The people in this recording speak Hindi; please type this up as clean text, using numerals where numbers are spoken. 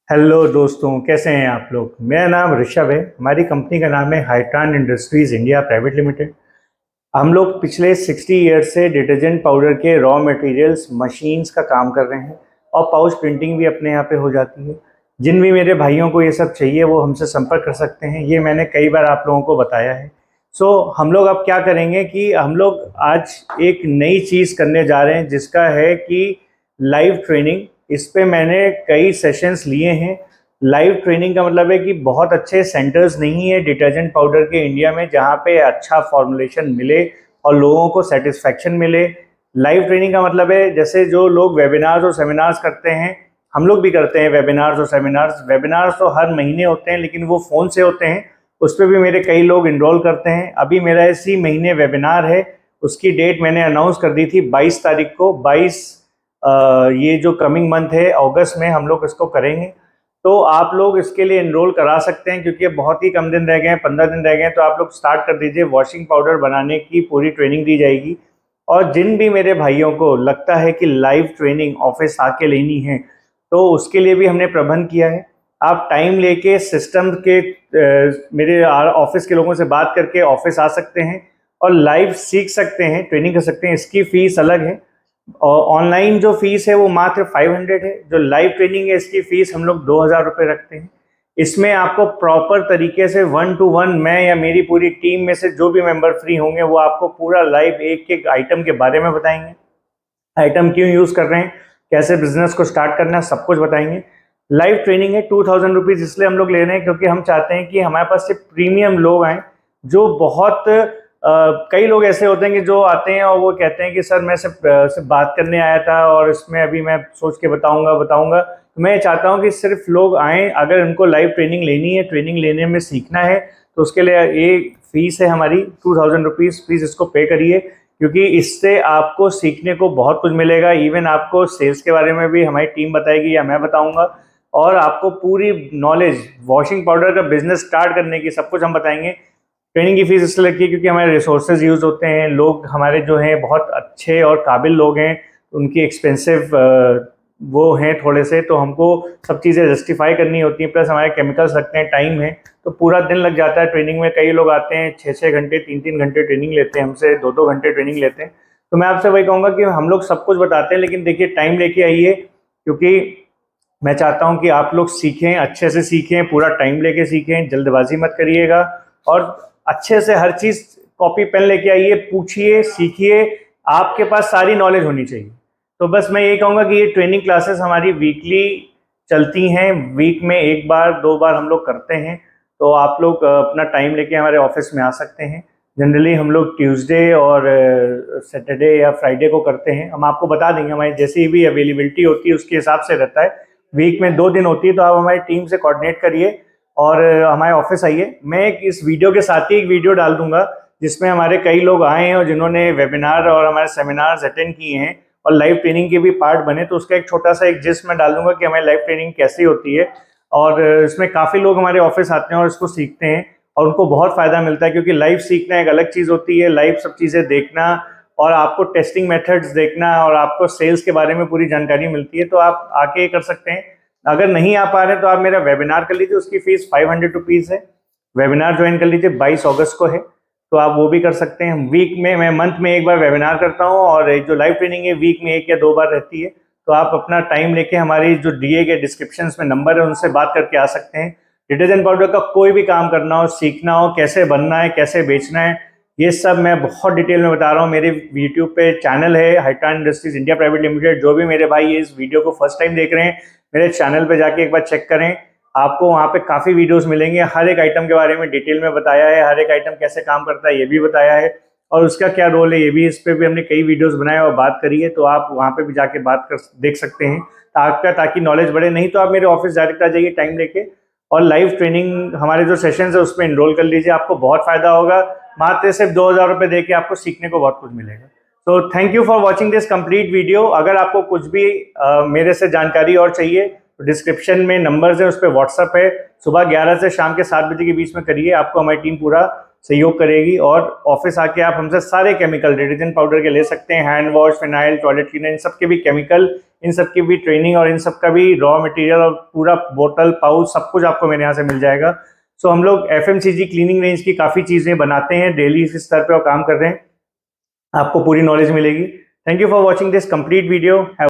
हेलो दोस्तों, कैसे हैं आप लोग। मेरा नाम ऋषभ है। हमारी कंपनी का नाम है हाइट्रान इंडस्ट्रीज़ इंडिया प्राइवेट लिमिटेड। हम लोग पिछले 60 ईयर्स से डिटर्जेंट पाउडर के रॉ मटेरियल्स मशीन्स का काम कर रहे हैं और पाउच प्रिंटिंग भी अपने यहाँ पे हो जाती है। जिन भी मेरे भाइयों को ये सब चाहिए वो हमसे संपर्क कर सकते हैं। ये मैंने कई बार आप लोगों को बताया है। हम लोग अब क्या करेंगे कि हम लोग आज एक नई चीज़ करने जा रहे हैं जिसका है कि लाइव ट्रेनिंग। इस पे मैंने कई सेशंस लिए हैं। लाइव ट्रेनिंग का मतलब है कि बहुत अच्छे सेंटर्स नहीं है डिटर्जेंट पाउडर के इंडिया में जहाँ पे अच्छा फॉर्मुलेशन मिले और लोगों को सेटिस्फैक्शन मिले। लाइव ट्रेनिंग का मतलब है जैसे जो लोग वेबिनार्स और सेमिनार्स करते हैं, हम लोग भी करते हैं वेबिनार्स और सेमिनार्स। वेबिनार्स तो हर महीने होते हैं लेकिन वो फ़ोन से होते हैं, उस पर भी मेरे कई लोग इनरोल करते हैं। अभी मेरा इसी महीने वेबिनार है, उसकी डेट मैंने अनाउंस कर दी थी 22 तारीख को। 22 ये जो कमिंग मंथ है अगस्त में हम लोग इसको करेंगे। तो आप लोग इसके लिए इनरोल करा सकते हैं क्योंकि बहुत ही कम दिन रह गए हैं, 15 दिन रह गए हैं। तो आप लोग स्टार्ट कर दीजिए। वॉशिंग पाउडर बनाने की पूरी ट्रेनिंग दी जाएगी और जिन भी मेरे भाइयों को लगता है कि लाइव ट्रेनिंग ऑफिस आके लेनी है तो उसके लिए भी हमने प्रबंध किया है। आप टाइम लेके सिस्टम के मेरे ऑफिस के लोगों से बात करके ऑफिस आ सकते हैं और लाइव सीख सकते हैं, ट्रेनिंग कर सकते हैं। इसकी फ़ीस अलग है और ऑनलाइन जो फीस है वो मात्र 500 है। जो लाइव ट्रेनिंग है इसकी फ़ीस हम लोग 2000 रुपये रखते हैं। इसमें आपको प्रॉपर तरीके से 1 to 1 मैं या मेरी पूरी टीम में से जो भी मेंबर फ्री होंगे वो आपको पूरा लाइव एक एक आइटम के बारे में बताएंगे। आइटम क्यों यूज़ कर रहे हैं, कैसे बिजनेस को स्टार्ट करना है, सब कुछ बताएंगे। लाइव ट्रेनिंग है 2000 रुपीज़ इसलिए हम लोग ले रहे हैं क्योंकि हम चाहते हैं कि हमारे पास सिर्फ प्रीमियम लोग आएँ। जो बहुत कई लोग ऐसे होते हैं कि जो आते हैं और वो कहते हैं कि सर मैं सिर्फ बात करने आया था और इसमें अभी मैं सोच के बताऊंगा। तो मैं चाहता हूँ कि सिर्फ लोग आएँ, अगर उनको लाइव ट्रेनिंग लेनी है, ट्रेनिंग लेने में सीखना है तो उसके लिए ये फीस है हमारी 2000 रुपीज़। प्लीज़ इसको पे करिए क्योंकि इससे आपको सीखने को बहुत कुछ मिलेगा। इवन आपको सेल्स के बारे में भी हमारी टीम बताएगी या मैं बताऊंगा और आपको पूरी नॉलेज वॉशिंग पाउडर का बिजनेस स्टार्ट करने की सब कुछ हम बताएंगे। ट्रेनिंग की फीस इसलिए लगती है क्योंकि हमारे रिसोर्सेज यूज़ होते हैं। लोग हमारे जो हैं बहुत अच्छे और काबिल लोग हैं, उनकी एक्सपेंसिव वो हैं थोड़े से, तो हमको सब चीज़ें जस्टिफाई करनी होती हैं। प्लस हमारे केमिकल्स लगते हैं, टाइम है, तो पूरा दिन लग जाता है ट्रेनिंग में। कई लोग आते हैं 6-6 घंटे 3-3 घंटे ट्रेनिंग लेते हैं हमसे, 2-2 घंटे ट्रेनिंग लेते हैं। तो मैं आपसे वही कहूँगा कि हम लोग सब कुछ बताते हैं लेकिन देखिए टाइम लेके आइए क्योंकि मैं चाहता हूँ कि आप लोग सीखें, अच्छे से सीखें, पूरा टाइम लेके सीखें, जल्दबाजी मत करिएगा और अच्छे से हर चीज़ कॉपी पेन लेके आइए, पूछिए, सीखिए। आपके पास सारी नॉलेज होनी चाहिए। तो बस मैं ये कहूँगा कि ये ट्रेनिंग क्लासेस हमारी वीकली चलती हैं, वीक में 1 बार 2 बार हम लोग करते हैं। तो आप लोग अपना टाइम लेके हमारे ऑफिस में आ सकते हैं। जनरली हम लोग ट्यूसडे और सैटरडे या फ्राइडे को करते हैं। हम आपको बता देंगे, हमारी जैसी भी अवेलेबिलिटी होती है उसके हिसाब से रहता है। वीक में 2 दिन होती है तो आप हमारी टीम से कोऑर्डिनेट करिए और हमारे ऑफिस आइए। मैं इस वीडियो के साथ ही एक वीडियो डाल दूंगा जिसमें हमारे कई लोग आए हैं और जिन्होंने वेबिनार और हमारे सेमिनार्स अटेंड किए हैं और लाइव ट्रेनिंग के भी पार्ट बने। तो उसका एक छोटा सा एक जिस्ट मैं डाल दूंगा कि हमारी लाइव ट्रेनिंग कैसी होती है और इसमें काफ़ी लोग हमारे ऑफिस आते हैं और इसको सीखते हैं और उनको बहुत फ़ायदा मिलता है क्योंकि लाइव सीखना एक अलग चीज़ होती है। लाइव सब चीज़ें देखना और आपको टेस्टिंग मेथड्स देखना और आपको सेल्स के बारे में पूरी जानकारी मिलती है। तो आप आके कर सकते हैं। अगर नहीं आ पा रहे तो आप मेरा वेबिनार कर लीजिए, उसकी फ़ीस 500 रुपीज़ है। वेबिनार ज्वाइन कर लीजिए, 22 अगस्त को है, तो आप वो भी कर सकते हैं। वीक में मैं मंथ में 1 बार वेबिनार करता हूँ और जो लाइव ट्रेनिंग है वीक में 1 या 2 बार रहती है। तो आप अपना टाइम लेके हमारी जो दिए गए डिस्क्रिप्शन में नंबर है उनसे बात करके आ सकते हैं। डिटर्जेंट पाउडर का कोई भी काम करना हो, सीखना हो, कैसे बनना है, कैसे बेचना है, ये सब मैं बहुत डिटेल में बता रहा हूँ। मेरे यूट्यूब पे चैनल है हाइट्रान इंडस्ट्रीज इंडिया प्राइवेट लिमिटेड। जो भी मेरे भाई ये इस वीडियो को फर्स्ट टाइम देख रहे हैं, मेरे चैनल पे जाके एक बार चेक करें। आपको वहाँ पे काफ़ी वीडियोस मिलेंगे। हर एक आइटम के बारे में डिटेल में बताया है, हर एक आइटम कैसे काम करता है ये भी बताया है और उसका क्या रोल है ये भी, इस पर भी हमने कई वीडियोस बनाए और बात करी है। तो आप वहाँ पे भी जाके बात कर देख सकते हैं ताकि नॉलेज बढ़े। नहीं तो आप मेरे ऑफिस डायरेक्ट आ जाइए टाइम लेके और लाइव ट्रेनिंग हमारे जो सेशंस है उसमें इनरोल कर लीजिए। आपको बहुत फ़ायदा होगा। मात्र सिर्फ 2000 रुपये दे के आपको सीखने को बहुत कुछ मिलेगा। तो thank you for watching this complete video. अगर आपको कुछ भी मेरे से जानकारी और चाहिए तो डिस्क्रिप्शन में नंबर्स है, उस पर व्हाट्सअप है। सुबह 11 से शाम के 7 बजे के बीच में करिए, आपको हमारी टीम पूरा सहयोग करेगी। और ऑफिस आके आप हमसे सारे केमिकल डिटर्जेंट पाउडर के ले सकते हैं, hand wash, phenyl, toilet cleaner, इन सब के भी केमिकल, इन सब की भी ट्रेनिंग और इन सब का भी रॉ मटेरियल और पूरा बोतल, पाउच, सब कुछ आपको मेरे यहाँ से मिल जाएगा। सो हम लोग FMCG क्लीनिंग रेंज की काफ़ी चीज़ें बनाते हैं, डेली इस स्तर पर काम कर रहे हैं, आपको पूरी नॉलेज मिलेगी। Thank you for watching this complete video.